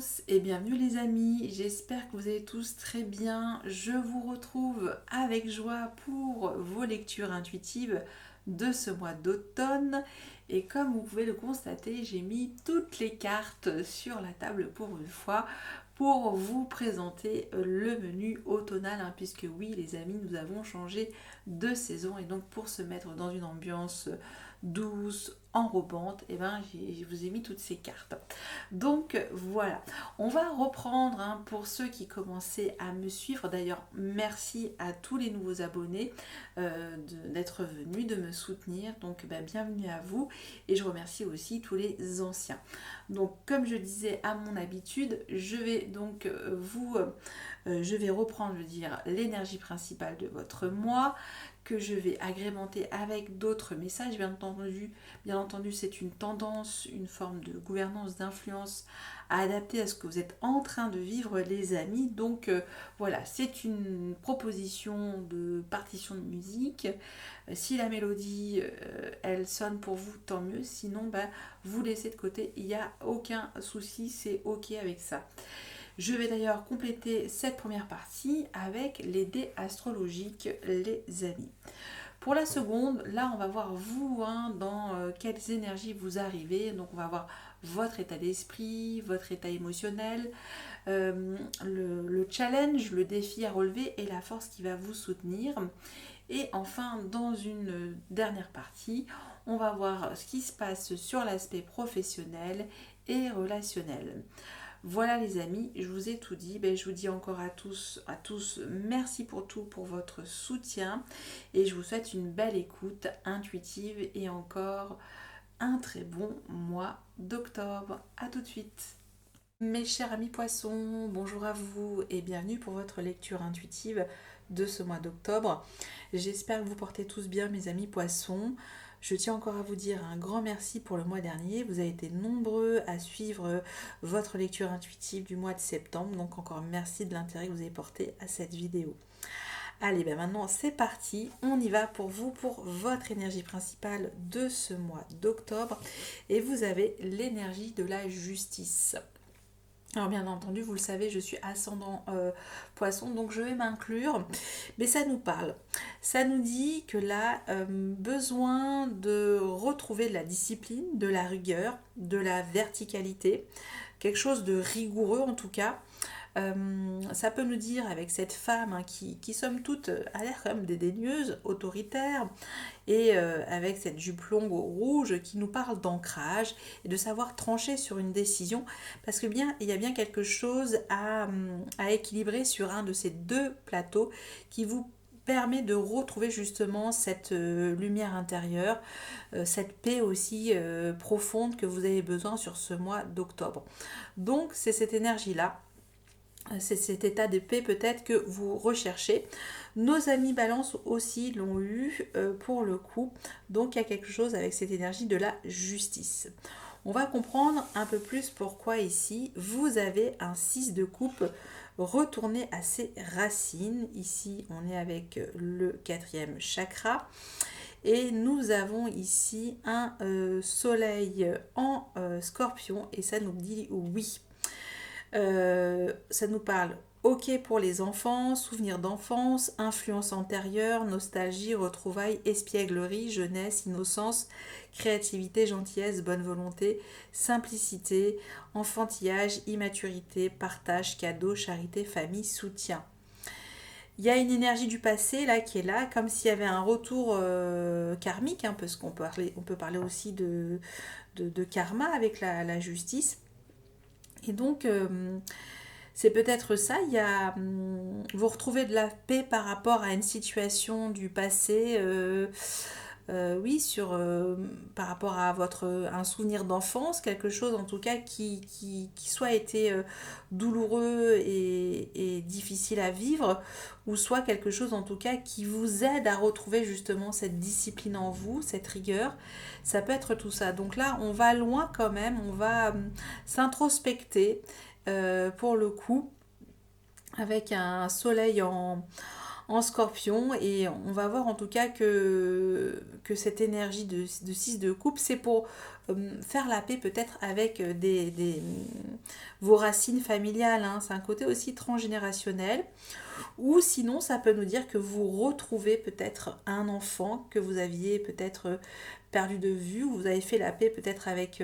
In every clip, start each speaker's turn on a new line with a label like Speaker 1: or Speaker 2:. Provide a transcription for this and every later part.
Speaker 1: tous et bienvenue les amis, j'espère que vous allez tous très bien. Je vous retrouve avec joie pour vos lectures intuitives de ce mois d'automne et comme vous pouvez le constater, j'ai mis toutes les cartes sur la table pour une fois pour vous présenter le menu automnal puisque oui les amis, nous avons changé de saison et donc pour se mettre dans une ambiance douce, enrobante, et je vous ai mis toutes ces cartes. Donc voilà, on va reprendre pour ceux qui commençaient à me suivre. D'ailleurs, merci à tous les nouveaux abonnés d'être venus, de me soutenir. Donc bienvenue à vous et je remercie aussi tous les anciens. Donc comme je disais à mon habitude, je vais donc je vais reprendre, l'énergie principale de votre mois que je vais agrémenter avec d'autres messages. Bien entendu, c'est une tendance, une forme de gouvernance, d'influence à adapter à ce que vous êtes en train de vivre, les amis. Donc voilà, c'est une proposition de partition de musique. Si la mélodie, elle sonne pour vous, tant mieux. Sinon, vous laissez de côté. Il n'y a aucun souci, c'est ok avec ça. Je vais d'ailleurs compléter cette première partie avec les dés astrologiques, les amis. Pour la seconde, là on va voir vous dans quelles énergies vous arrivez. Donc on va voir votre état d'esprit, votre état émotionnel, le challenge, le défi à relever et la force qui va vous soutenir. Et enfin, dans une dernière partie, on va voir ce qui se passe sur l'aspect professionnel et relationnel. Voilà les amis, je vous ai tout dit. Je vous dis encore à tous merci pour tout, pour votre soutien. Et je vous souhaite une belle écoute intuitive et encore un très bon mois d'octobre. A tout de suite. Mes chers amis poissons, bonjour à vous et bienvenue pour votre lecture intuitive de ce mois d'octobre. J'espère que vous portez tous bien mes amis poissons. Je tiens encore à vous dire un grand merci pour le mois dernier. Vous avez été nombreux à suivre votre lecture intuitive du mois de septembre. Donc encore merci de l'intérêt que vous avez porté à cette vidéo. Allez, maintenant c'est parti. On y va pour vous, pour votre énergie principale de ce mois d'octobre. Et vous avez l'énergie de la justice. Alors bien entendu, vous le savez, je suis ascendant poisson, donc je vais m'inclure. Mais ça nous parle. Ça nous dit que là, besoin de retrouver de la discipline, de la rigueur, de la verticalité, quelque chose de rigoureux en tout cas. Ça peut nous dire avec cette femme qui somme toute a l'air quand même dédaigneuse, autoritaire, et avec cette jupe longue rouge qui nous parle d'ancrage et de savoir trancher sur une décision, parce que il y a bien quelque chose à équilibrer sur un de ces deux plateaux qui vous permet de retrouver justement cette lumière intérieure, cette paix aussi profonde que vous avez besoin sur ce mois d'octobre. Donc c'est cette énergie-là, c'est cet état de paix peut-être que vous recherchez. Nos amis Balance aussi l'ont eu pour le coup. Donc il y a quelque chose avec cette énergie de la justice. On va comprendre un peu plus pourquoi ici vous avez un 6 de coupe retourné à ses racines. Ici on est avec le 4e chakra. Et nous avons ici un soleil en scorpion et ça nous dit oui. Ça nous parle ok pour les enfants, souvenirs d'enfance, influence antérieure, nostalgie, retrouvailles, espièglerie, jeunesse, innocence, créativité, gentillesse, bonne volonté, simplicité, enfantillage, immaturité, partage, cadeau, charité, famille, soutien. Il y a une énergie du passé là qui est là, comme s'il y avait un retour karmique, parce qu'on peut parler aussi de karma avec la justice. Et donc, c'est peut-être ça, vous retrouvez de la paix par rapport à une situation du passé, par rapport à un souvenir d'enfance, quelque chose en tout cas qui soit été douloureux et difficile à vivre, ou soit quelque chose en tout cas qui vous aide à retrouver justement cette discipline en vous, cette rigueur. Ça peut être tout ça. Donc là, on va loin quand même, on va s'introspecter pour le coup, avec un soleil en en Scorpion, et on va voir en tout cas que cette énergie de 6 de coupe, c'est pour faire la paix peut-être avec vos racines familiales, hein. C'est un côté aussi transgénérationnel. Ou sinon, ça peut nous dire que vous retrouvez peut-être un enfant que vous aviez peut-être perdu de vue, ou vous avez fait la paix peut-être avec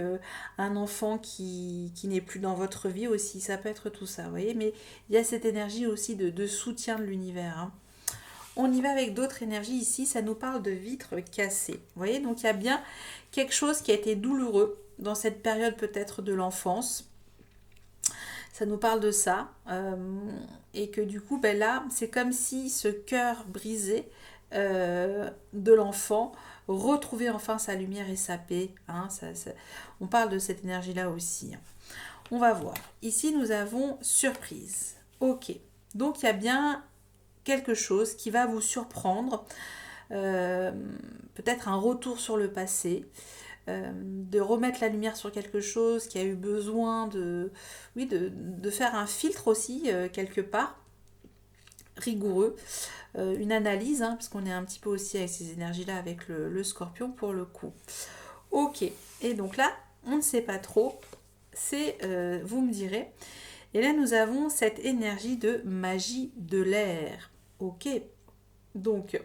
Speaker 1: un enfant qui n'est plus dans votre vie aussi. Ça peut être tout ça, vous voyez. Mais il y a cette énergie aussi de soutien de l'univers, hein. On y va avec d'autres énergies ici. Ça nous parle de vitres cassées. Vous voyez, donc il y a bien quelque chose qui a été douloureux dans cette période peut-être de l'enfance. Ça nous parle de ça, et que du coup, ben là, c'est comme si ce cœur brisé de l'enfant retrouvait enfin sa lumière et sa paix, hein. On parle de cette énergie-là aussi, hein. On va voir. Ici, nous avons surprise. Ok. Donc, il y a bien quelque chose qui va vous surprendre, peut-être un retour sur le passé, de remettre la lumière sur quelque chose qui a eu besoin de faire un filtre aussi, quelque part, rigoureux, une analyse, hein, parce qu'on est un petit peu aussi avec ces énergies-là avec le Scorpion pour le coup. Ok, et donc là, on ne sait pas trop, c'est, vous me direz, et là nous avons cette énergie de magie de l'air. Ok, donc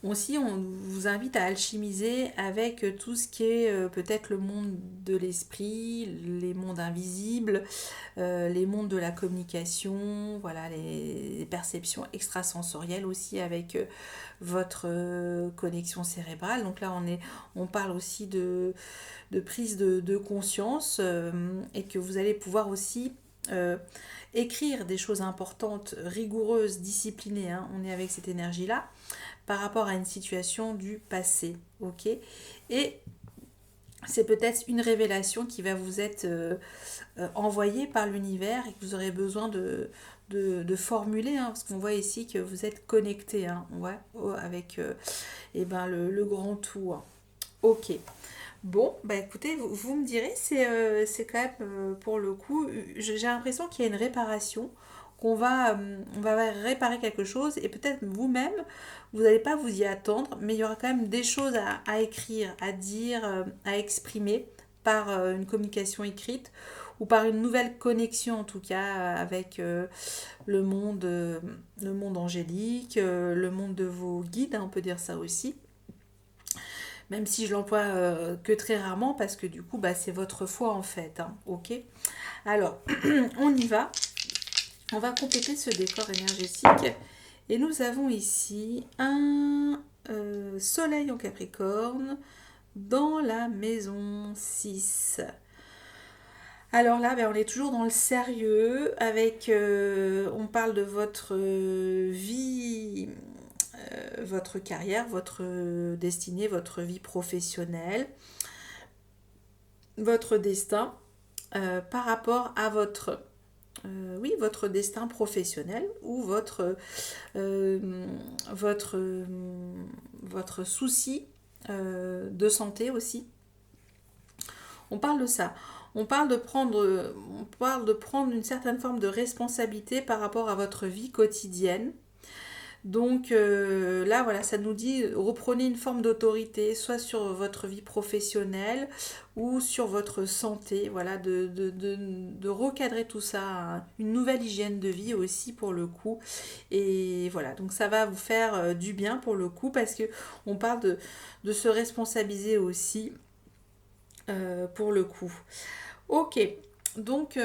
Speaker 1: aussi, on vous invite à alchimiser avec tout ce qui est peut-être le monde de l'esprit, les mondes invisibles, les mondes de la communication, voilà, les perceptions extrasensorielles aussi avec votre connexion cérébrale. Donc là, on parle aussi de prise de conscience, et que vous allez pouvoir aussi écrire des choses importantes, rigoureuses, disciplinées, hein. On est avec cette énergie-là par rapport à une situation du passé, ok. Et c'est peut-être une révélation qui va vous être envoyée par l'univers et que vous aurez besoin de formuler, hein, parce qu'on voit ici que vous êtes connecté, hein, ouais, avec le grand tout, hein. Ok. Bon, bah écoutez, vous me direz, c'est quand même, pour le coup, j'ai l'impression qu'il y a une réparation, on va réparer quelque chose, et peut-être vous-même, vous n'allez pas vous y attendre, mais il y aura quand même des choses à écrire, à dire, à exprimer par une communication écrite, ou par une nouvelle connexion en tout cas avec le monde angélique, le monde de vos guides, hein, on peut dire ça aussi, même si je l'emploie que très rarement, parce que du coup, bah, c'est votre foi en fait, hein, ok. Alors, on y va. On va compléter ce décor énergétique. Et nous avons ici un soleil en Capricorne dans la maison 6. Alors là, ben, on est toujours dans le sérieux, avec, on parle de votre vie, votre carrière, votre destinée, votre vie professionnelle, votre destin, par rapport à votre destin professionnel, ou votre, votre souci de santé aussi. On parle de ça. On parle de prendre une certaine forme de responsabilité par rapport à votre vie quotidienne. Donc là, voilà, ça nous dit reprenez une forme d'autorité, soit sur votre vie professionnelle ou sur votre santé, voilà, de recadrer tout ça, hein, une nouvelle hygiène de vie aussi pour le coup. Et voilà, donc ça va vous faire du bien pour le coup, parce que on parle de se responsabiliser aussi pour le coup. Ok, donc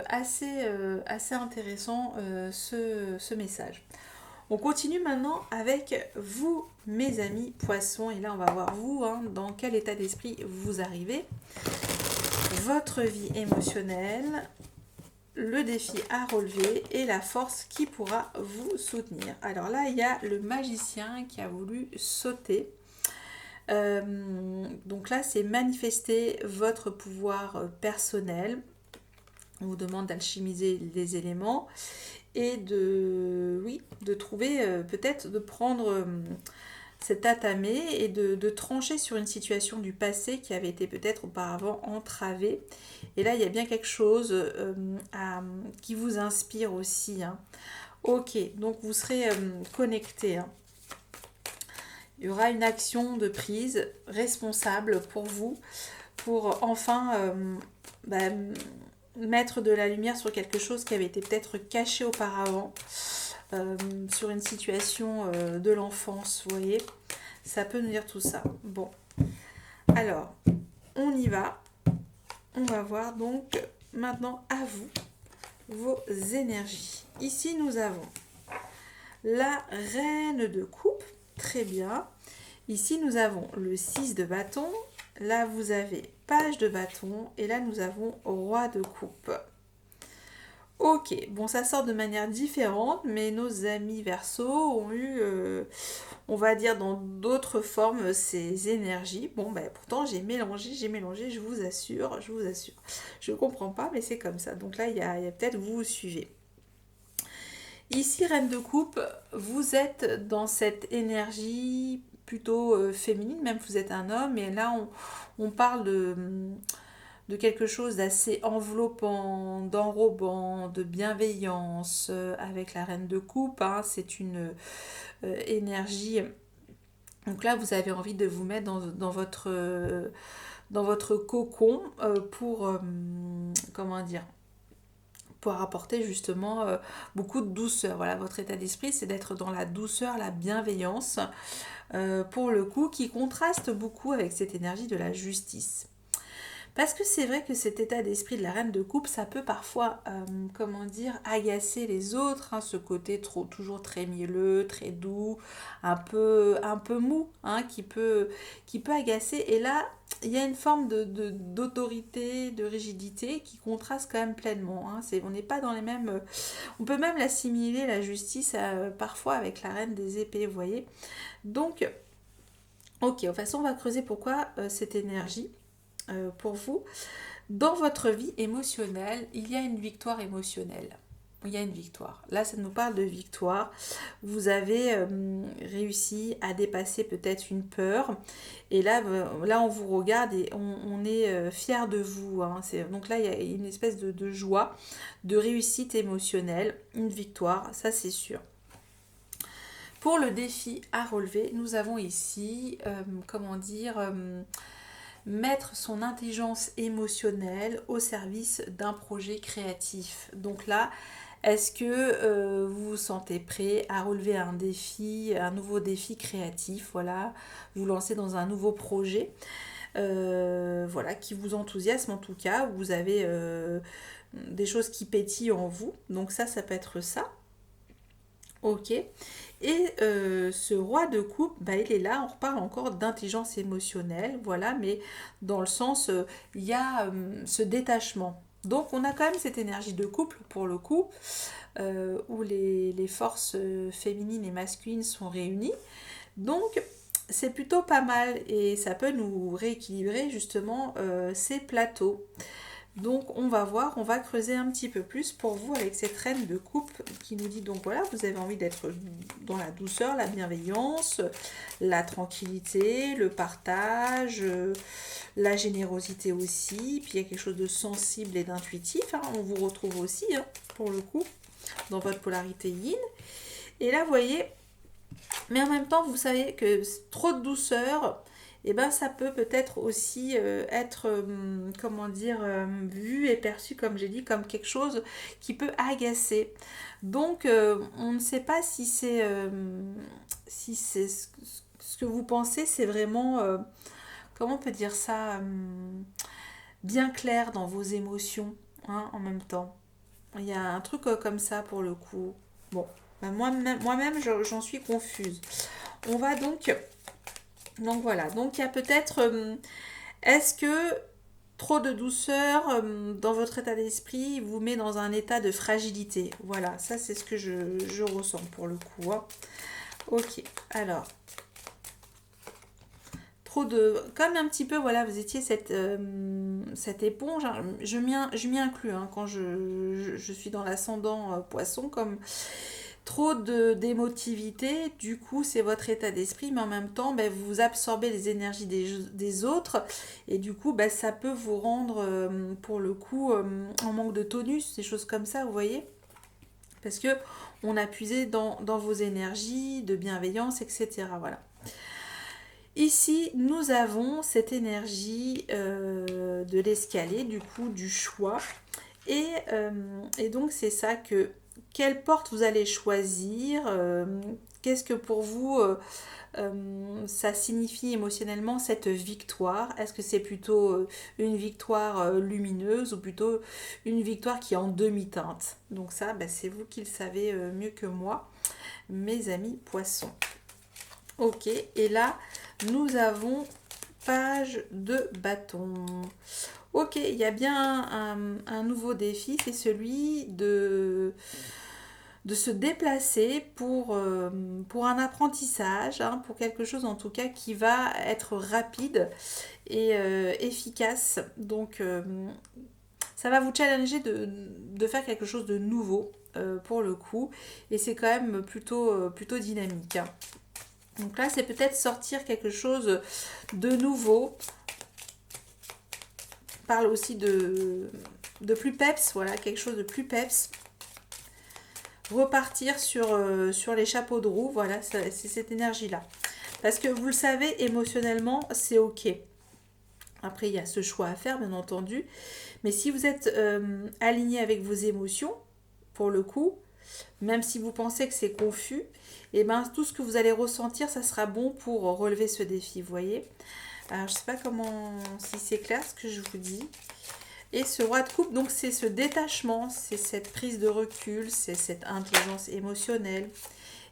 Speaker 1: assez intéressant ce message. On continue maintenant avec vous, mes amis poissons. Et là, on va voir vous, hein, dans quel état d'esprit vous arrivez. Votre vie émotionnelle, le défi à relever et la force qui pourra vous soutenir. Alors là, il y a le magicien qui a voulu sauter. Donc là, c'est manifester votre pouvoir personnel. On vous demande d'alchimiser les éléments et de trouver, peut-être de prendre cet tatame et de trancher sur une situation du passé qui avait été peut-être auparavant entravée. Et là, il y a bien quelque chose qui vous inspire aussi, hein. Ok, donc vous serez connecté, hein. Il y aura une action de prise responsable pour vous, pour enfin bah, mettre de la lumière sur quelque chose qui avait été peut-être caché auparavant, sur une situation de l'enfance, vous voyez. Ça peut nous dire tout ça. Bon, alors, on y va. On va voir donc maintenant à vous, vos énergies. Ici, nous avons la reine de coupe. Très bien. Ici, nous avons le 6 de bâton. Là, vous avez page de bâton. Et là, nous avons roi de coupe. Ok, bon, ça sort de manière différente, mais nos amis Verseau ont eu, on va dire, dans d'autres formes, ces énergies. Bon, ben, pourtant, j'ai mélangé, je vous assure, je vous assure. Je ne comprends pas, mais c'est comme ça. Donc là, il y a peut-être, vous suivez. Ici, Reine de Coupe, vous êtes dans cette énergie plutôt féminine, même si vous êtes un homme, et là, on parle de quelque chose d'assez enveloppant, d'enrobant, de bienveillance avec la Reine de Coupe, hein. C'est une énergie. Donc là, vous avez envie de vous mettre dans votre cocon pour, comment dire, pour apporter justement beaucoup de douceur. Voilà, votre état d'esprit, c'est d'être dans la douceur, la bienveillance, pour le coup, qui contraste beaucoup avec cette énergie de la justice. Parce que c'est vrai que cet état d'esprit de la reine de coupe, ça peut parfois, comment dire, agacer les autres, hein, ce côté toujours très mielleux, très doux, un peu mou, hein, qui peut agacer. Et là, il y a une forme d'autorité, de rigidité qui contraste quand même pleinement, hein. On n'est pas dans les mêmes... On peut même l'assimiler, la justice, parfois avec la reine des épées, vous voyez. Donc, ok, de toute façon, on va creuser pourquoi cette énergie. Pour vous, dans votre vie émotionnelle, il y a une victoire émotionnelle. Il y a une victoire. Là, ça nous parle de victoire. Vous avez réussi à dépasser peut-être une peur. Et là, on vous regarde et on est fiers de vous, hein. Donc là, il y a une espèce de joie, de réussite émotionnelle, une victoire, ça c'est sûr. Pour le défi à relever, nous avons ici, comment dire... mettre son intelligence émotionnelle au service d'un projet créatif. Donc là, est-ce que vous vous sentez prêt à relever un défi, un nouveau défi créatif, voilà, vous lancez dans un nouveau projet, voilà, qui vous enthousiasme en tout cas, vous avez des choses qui pétillent en vous, donc ça peut être ça. Ok. Et ce roi de coupe, bah, il est là, on reparle encore d'intelligence émotionnelle, voilà, mais dans le sens, il y a ce détachement. Donc on a quand même cette énergie de couple, pour le coup, où les forces féminines et masculines sont réunies. Donc c'est plutôt pas mal et ça peut nous rééquilibrer justement ces plateaux. Donc on va voir, on va creuser un petit peu plus pour vous avec cette reine de coupe qui nous dit donc voilà, vous avez envie d'être dans la douceur, la bienveillance, la tranquillité, le partage, la générosité aussi, puis il y a quelque chose de sensible et d'intuitif, hein. On vous retrouve aussi, hein, pour le coup, dans votre polarité yin. Et là vous voyez, mais en même temps vous savez que trop de douceur, et ben ça peut peut-être aussi être, comment dire, vu et perçu, comme j'ai dit, comme quelque chose qui peut agacer. Donc, on ne sait pas si c'est ce que vous pensez, c'est vraiment, comment on peut dire ça, bien clair dans vos émotions, hein, en même temps. Il y a un truc comme ça pour le coup. Bon, ben moi-même, j'en suis confuse. On va donc voilà, donc il y a peut-être, est-ce que trop de douceur dans votre état d'esprit vous met dans un état de fragilité? Voilà, ça c'est ce que je ressens pour le coup, hein. Ok, alors, comme un petit peu, voilà, vous étiez cette éponge, hein. Je m'y inclus, hein, quand je suis dans l'ascendant poisson, comme... Trop d'émotivité, du coup c'est votre état d'esprit, mais en même temps ben, vous absorbez les énergies des autres et du coup ben, ça peut vous rendre pour le coup en manque de tonus, des choses comme ça, vous voyez. parce que on a puisé dans vos énergies de bienveillance, etc. Voilà. Ici, nous avons cette énergie de l'escalier, du coup, du choix. Et donc, c'est ça que... Quelle porte vous allez choisir? Qu'est-ce que pour vous, ça signifie émotionnellement cette victoire? Est-ce que c'est plutôt une victoire lumineuse ou plutôt une victoire qui est en demi-teinte? Donc ça, c'est vous qui le savez mieux que moi, mes amis poissons. Ok, et là, nous avons page de bâton. Ok, il y a bien un nouveau défi, c'est celui de se déplacer pour un apprentissage, hein, pour quelque chose en tout cas qui va être rapide et efficace. Donc, ça va vous challenger de faire quelque chose de nouveau pour le coup. Et c'est quand même plutôt dynamique, hein. Donc là, c'est peut-être sortir quelque chose de nouveau. On parle aussi de plus peps, voilà, quelque chose de plus peps. Repartir sur les chapeaux de roue, voilà, c'est cette énergie-là. Parce que vous le savez, émotionnellement, c'est ok. Après, il y a ce choix à faire, bien entendu. Mais si vous êtes aligné avec vos émotions, pour le coup, même si vous pensez que c'est confus, et tout ce que vous allez ressentir, ça sera bon pour relever ce défi, vous voyez. Alors, je ne sais pas si c'est clair ce que je vous dis. Et ce roi de coupe, donc c'est ce détachement, c'est cette prise de recul, c'est cette intelligence émotionnelle.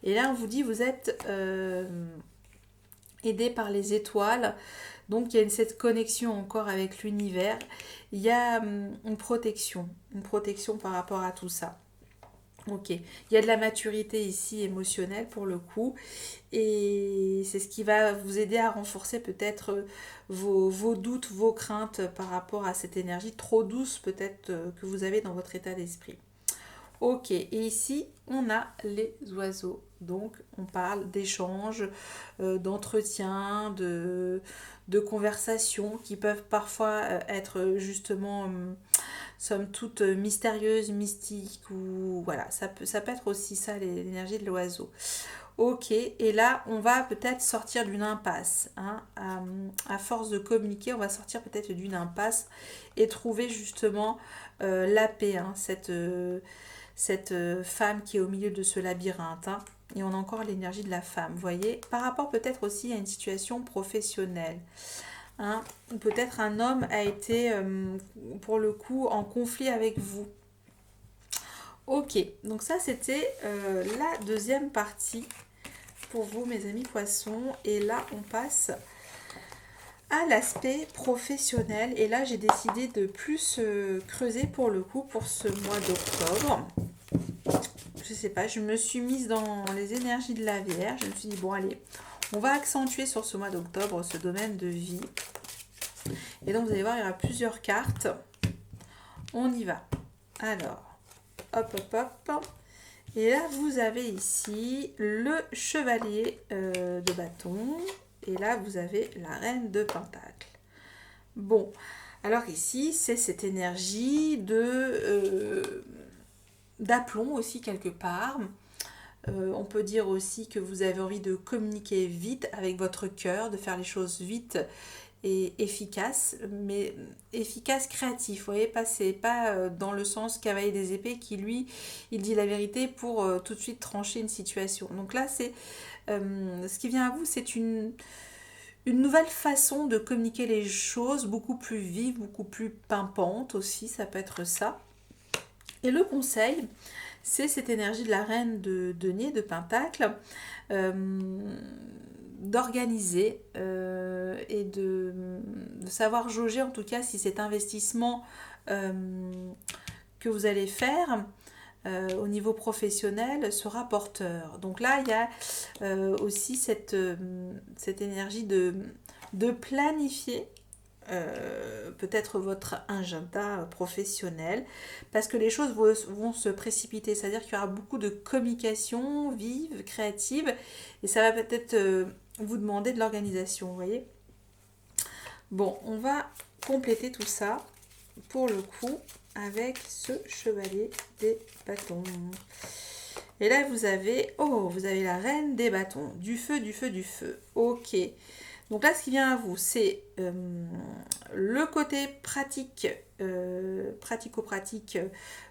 Speaker 1: Et là, on vous dit, vous êtes aidé par les étoiles. Donc, il y a cette connexion encore avec l'univers. Il y a une protection par rapport à tout ça. Ok, il y a de la maturité ici émotionnelle pour le coup et c'est ce qui va vous aider à renforcer peut-être vos doutes, vos craintes par rapport à cette énergie trop douce peut-être que vous avez dans votre état d'esprit. Ok, et ici on a les oiseaux, donc on parle d'échanges, d'entretien, de conversations qui peuvent parfois être justement... somme toute mystérieuse, mystique, ou voilà, ça peut être aussi ça, l'énergie de l'oiseau. Ok, et là, on va peut-être sortir d'une impasse, hein. À force de communiquer, on va sortir peut-être d'une impasse et trouver justement la paix, hein, cette femme qui est au milieu de ce labyrinthe, hein. Et on a encore l'énergie de la femme, vous voyez, par rapport peut-être aussi à une situation professionnelle. Hein, peut-être un homme a été pour le coup en conflit avec vous. Ok, donc ça c'était la deuxième partie pour vous mes amis poissons. Et là on passe à l'aspect professionnel. Et là j'ai décidé de plus creuser pour le coup pour ce mois d'octobre. Je sais pas, je me suis mise dans les énergies de la Vierge. Je me suis dit bon allez, on va accentuer sur ce mois d'octobre ce domaine de vie. Et donc, vous allez voir, il y aura plusieurs cartes. On y va. Alors, hop, hop, hop. Et là, vous avez ici le chevalier de bâton. Et là, vous avez la reine de pentacle. Bon, alors ici, c'est cette énergie d'aplomb aussi quelque part. On peut dire aussi que vous avez envie de communiquer vite avec votre cœur, de faire les choses vite et efficace, mais efficace créatif, vous voyez, c'est pas dans le sens cavalier des épées qui lui, il dit la vérité pour tout de suite trancher une situation. Donc là, c'est ce qui vient à vous, c'est une nouvelle façon de communiquer les choses, beaucoup plus vive, beaucoup plus pimpante aussi, ça peut être ça. Et le conseil, c'est cette énergie de la reine de denier, de pentacle, d'organiser et de savoir jauger en tout cas si cet investissement que vous allez faire au niveau professionnel sera porteur. Donc là, il y a aussi cette énergie de planifier peut-être votre agenda professionnel parce que les choses vont se précipiter, c'est-à-dire qu'il y aura beaucoup de communication vive, créative et ça va peut-être vous demander de l'organisation, vous voyez. Bon, on va compléter tout ça pour le coup avec ce chevalier des bâtons. Et là, vous avez la reine des bâtons, du feu, du feu, du feu. Ok. Donc là, ce qui vient à vous, c'est le côté pratique, pratico-pratique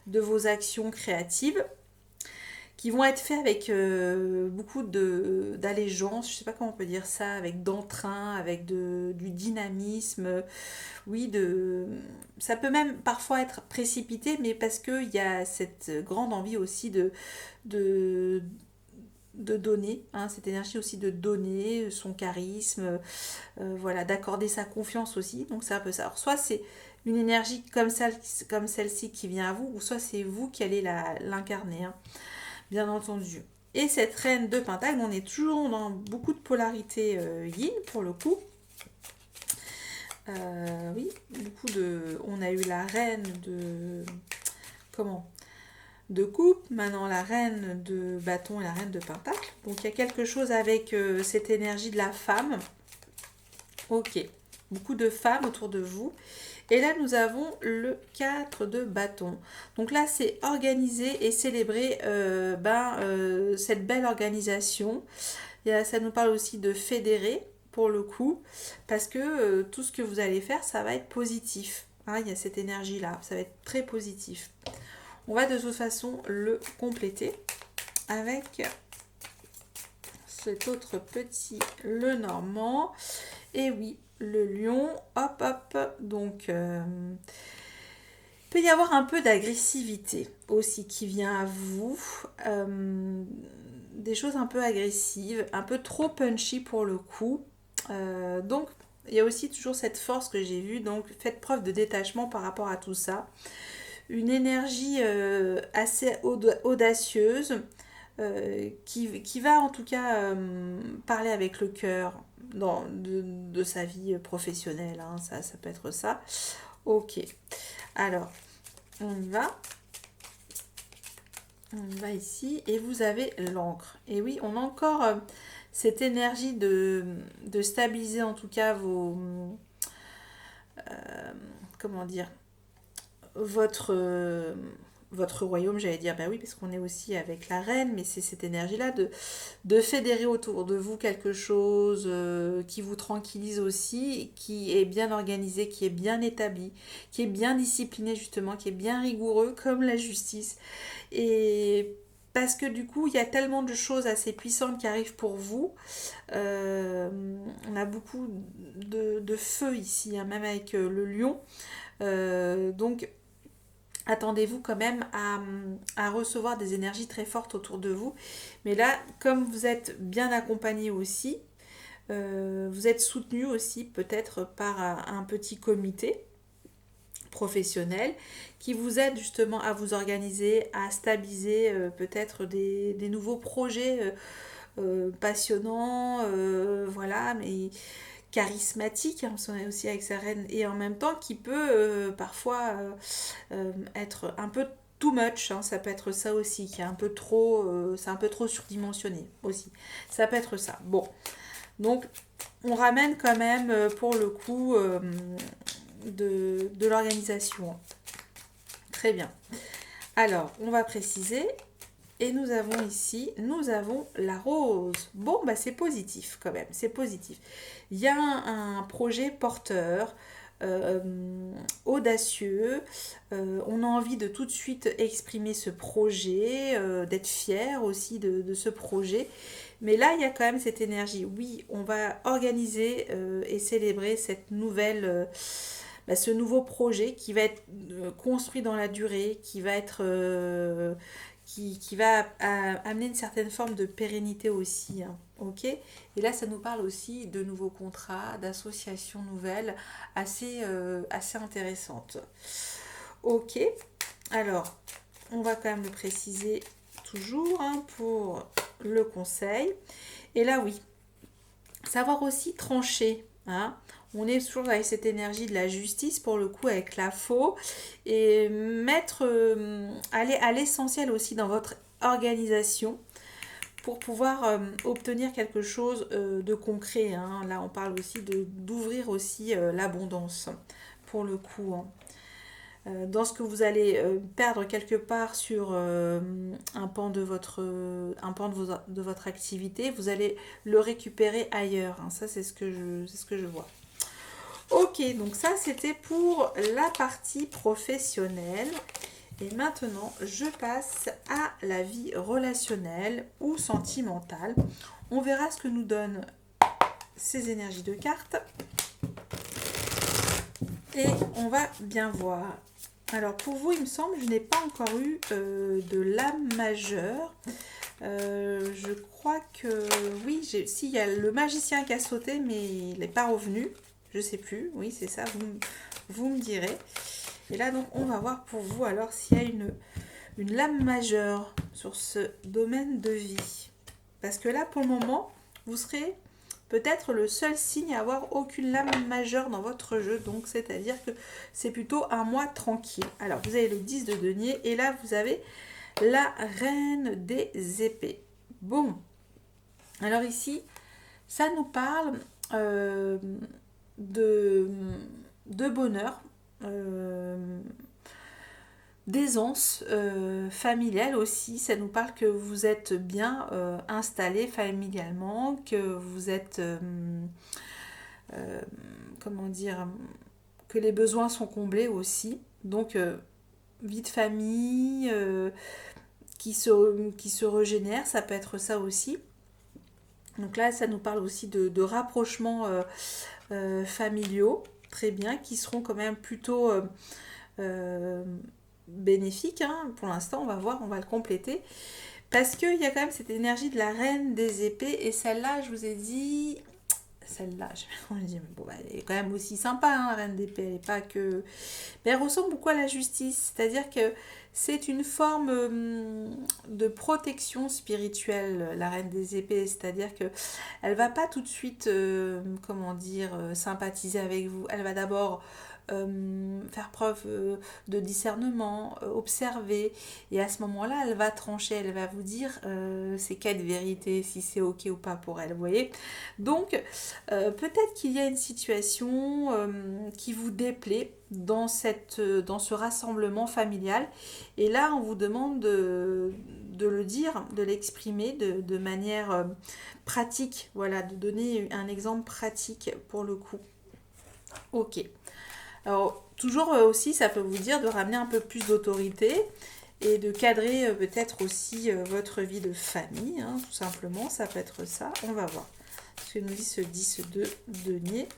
Speaker 1: de vos actions créatives qui vont être faits avec beaucoup d'allégeance, je ne sais pas comment on peut dire ça, avec d'entrain, avec du dynamisme, oui, ça peut même parfois être précipité, mais parce qu'il y a cette grande envie aussi de, de donner, hein, cette énergie aussi de donner, son charisme, voilà, d'accorder sa confiance aussi, donc c'est un peu ça. Alors soit c'est une énergie comme celle-ci qui vient à vous, ou soit c'est vous qui allez l'incarner, hein, bien entendu. Et cette reine de Pentacle, on est toujours dans beaucoup de polarité yin pour le coup. Oui, on a eu la reine de... Comment de coupe, maintenant la reine de bâton et la reine de pentacle. Donc il y a quelque chose avec cette énergie de la femme. Ok, beaucoup de femmes autour de vous. Et là, nous avons le 4 de bâton. Donc là, c'est organiser et célébrer cette belle organisation. Ça nous parle aussi de fédérer, pour le coup, parce que tout ce que vous allez faire, ça va être positif. Hein, il y a cette énergie-là, ça va être très positif. On va de toute façon le compléter avec cet autre petit, le normand. Et oui, le lion, hop, hop. Donc, il peut y avoir un peu d'agressivité aussi qui vient à vous. Des choses un peu agressives, un peu trop punchy pour le coup. Donc, il y a aussi toujours cette force que j'ai vue. Donc, faites preuve de détachement par rapport à tout ça. Une énergie assez audacieuse qui va en tout cas parler avec le cœur de sa vie professionnelle, hein, ça peut être ça. Ok, alors on y va. On y va ici et vous avez l'encre. Et oui, on a encore cette énergie de stabiliser en tout cas comment dire, votre royaume, j'allais dire, ben oui, parce qu'on est aussi avec la reine, mais c'est cette énergie-là de fédérer autour de vous quelque chose qui vous tranquillise aussi, qui est bien organisé, qui est bien établi, qui est bien discipliné justement, qui est bien rigoureux, comme la justice. Et parce que du coup, il y a tellement de choses assez puissantes qui arrivent pour vous. On a beaucoup de feu ici, hein, même avec le lion. Donc, attendez-vous quand même à recevoir des énergies très fortes autour de vous. Mais là, comme vous êtes bien accompagné aussi, vous êtes soutenu aussi peut-être par un petit comité professionnel qui vous aide justement à vous organiser, à stabiliser peut-être des nouveaux projets passionnants, voilà, mais charismatique, hein, on est aussi avec sa reine, et en même temps qui peut parfois être un peu too much, hein, ça peut être ça aussi, qui est un peu trop, c'est un peu trop surdimensionné aussi. Ça peut être ça. Bon, donc on ramène quand même pour le coup de l'organisation. Très bien. Alors, on va préciser. Et nous avons ici, nous avons la rose. Bon, bah c'est positif quand même, c'est positif. Il y a un projet porteur, audacieux. On a envie de tout de suite exprimer ce projet, d'être fier aussi de ce projet. Mais là, il y a quand même cette énergie. Oui, on va organiser et célébrer cette ce nouveau projet qui va être construit dans la durée, qui va être qui va amener une certaine forme de pérennité aussi. Hein, ok. Et là, ça nous parle aussi de nouveaux contrats, d'associations nouvelles assez intéressantes. Ok. Alors, on va quand même le préciser toujours hein, pour le conseil. Et là, oui, savoir aussi trancher. Hein. On est toujours avec cette énergie de la justice, pour le coup, avec la faux. Et aller à l'essentiel aussi dans votre organisation pour pouvoir obtenir quelque chose de concret. Hein. Là, on parle aussi d'ouvrir aussi l'abondance, pour le coup. Hein. dans ce que vous allez perdre quelque part sur un pan de votre, de votre activité, vous allez le récupérer ailleurs. Hein. Ça, c'est ce que je vois. Ok, donc ça, c'était pour la partie professionnelle. Et maintenant, je passe à la vie relationnelle ou sentimentale. On verra ce que nous donnent ces énergies de cartes. Et on va bien voir. Alors pour vous, il me semble, je n'ai pas encore eu de lame majeure. Je crois que oui, si, il y a le magicien qui a sauté, mais il n'est pas revenu. Je ne sais plus. Oui, c'est ça, vous me direz. Et là, donc, on va voir pour vous alors s'il y a une lame majeure sur ce domaine de vie. Parce que là, pour le moment, vous serez peut-être le seul signe à avoir aucune lame majeure dans votre jeu. Donc, c'est-à-dire que c'est plutôt un mois tranquille. Alors, vous avez le 10 de denier et là, vous avez la reine des épées. Bon. Alors ici, ça nous parle de bonheur, d'aisance familiale aussi. Ça nous parle que vous êtes bien installé familialement, que vous êtes comment dire, que les besoins sont comblés aussi. Donc vie de famille qui se régénère, ça peut être ça aussi. Donc là, ça nous parle aussi de rapprochements familiaux, très bien, qui seront quand même plutôt bénéfiques. Hein. Pour l'instant, on va voir, on va le compléter. Parce qu'il y a quand même cette énergie de la reine des épées. Et celle-là, je vous ai dit... Celle-là, je me dis, bon, bah, elle est quand même aussi sympa, hein, la reine d'épée. Elle n'est pas que... Mais elle ressemble beaucoup à la justice. C'est-à-dire que c'est une forme de protection spirituelle, la reine des épées. C'est-à-dire que elle va pas tout de suite, comment dire, sympathiser avec vous. Elle va d'abord faire preuve de discernement, observer. Et à ce moment-là, elle va trancher. Elle va vous dire c'est quelle vérité, si c'est ok ou pas pour elle. Vous voyez ? Donc, peut-être qu'il y a une situation qui vous déplaît dans ce rassemblement familial. Et là, on vous demande de le dire, de l'exprimer de manière pratique. Voilà, de donner un exemple pratique pour le coup. Ok. Alors, toujours aussi, ça peut vous dire de ramener un peu plus d'autorité et de cadrer peut-être aussi votre vie de famille, hein, tout simplement. Ça peut être ça. On va voir ce que nous dit ce 10 de denier.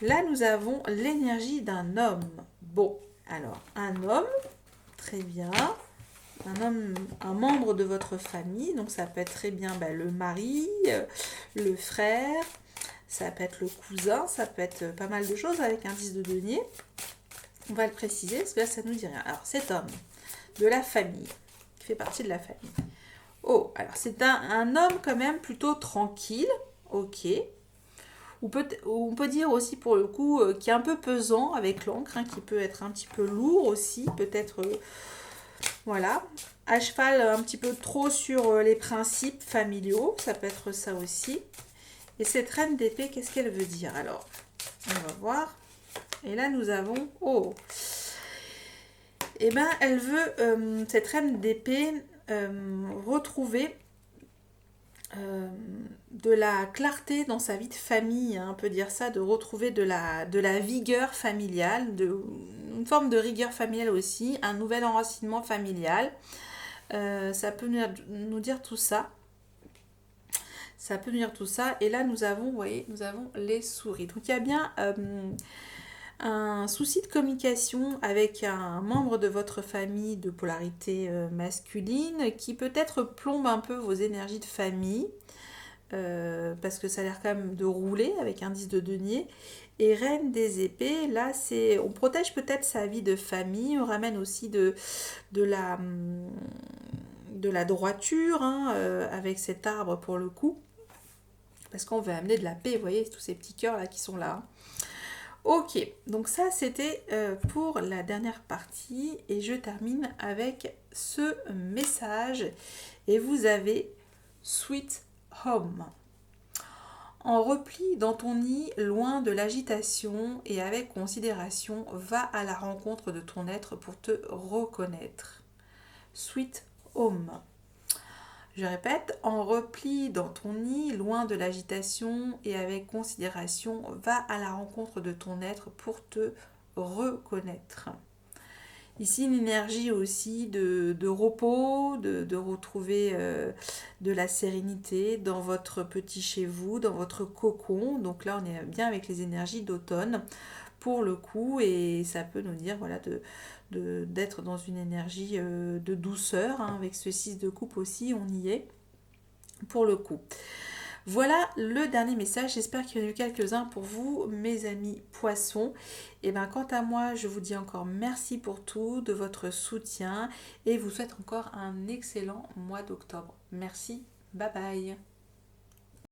Speaker 1: Là, nous avons l'énergie d'un homme. Bon, alors, un homme, très bien. Un homme, un membre de votre famille. Donc, ça peut être très bien le mari, le frère. Ça peut être le cousin, ça peut être pas mal de choses avec un 10 de denier. On va le préciser parce que là, ça ne nous dit rien. Alors, cet homme de la famille, qui fait partie de la famille. Oh, alors c'est un homme quand même plutôt tranquille, ok. Ou on peut dire aussi pour le coup qui est un peu pesant avec l'encre, hein, qui peut être un petit peu lourd aussi, peut-être, voilà. À cheval un petit peu trop sur les principes familiaux, ça peut être ça aussi. Et cette reine d'épée, qu'est-ce qu'elle veut dire? Alors, on va voir. Et là, nous avons... Oh! Eh bien, elle veut, cette reine d'épée, retrouver de la clarté dans sa vie de famille, hein, on peut dire ça, de retrouver de la vigueur familiale, une forme de rigueur familiale aussi, un nouvel enracinement familial. Ça peut nous dire tout ça. Ça peut venir tout ça. Et là, nous avons, vous voyez, nous avons les souris. Donc, il y a bien un souci de communication avec un membre de votre famille de polarité masculine qui peut-être plombe un peu vos énergies de famille. Parce que ça a l'air quand même de rouler avec un 10 de denier. Et reine des épées, là, on protège peut-être sa vie de famille. On ramène aussi de la droiture, hein, avec cet arbre pour le coup. Parce qu'on veut amener de la paix, vous voyez, tous ces petits cœurs là qui sont là. Ok, donc ça c'était pour la dernière partie et je termine avec ce message et vous avez Sweet Home. En repli dans ton nid, loin de l'agitation et avec considération, va à la rencontre de ton être pour te reconnaître. Sweet Home. Je répète, en repli dans ton nid, loin de l'agitation et avec considération, va à la rencontre de ton être pour te reconnaître. Ici, une énergie aussi de repos, de retrouver de la sérénité dans votre petit chez vous, dans votre cocon. Donc là, on est bien avec les énergies d'automne pour le coup, et ça peut nous dire voilà, d'être dans une énergie de douceur. Hein. Avec ce 6 de coupe aussi, on y est pour le coup. Voilà le dernier message, j'espère qu'il y en a eu quelques-uns pour vous, mes amis poissons. Et bien quant à moi, je vous dis encore merci pour tout, de votre soutien, et vous souhaite encore un excellent mois d'octobre. Merci, bye bye.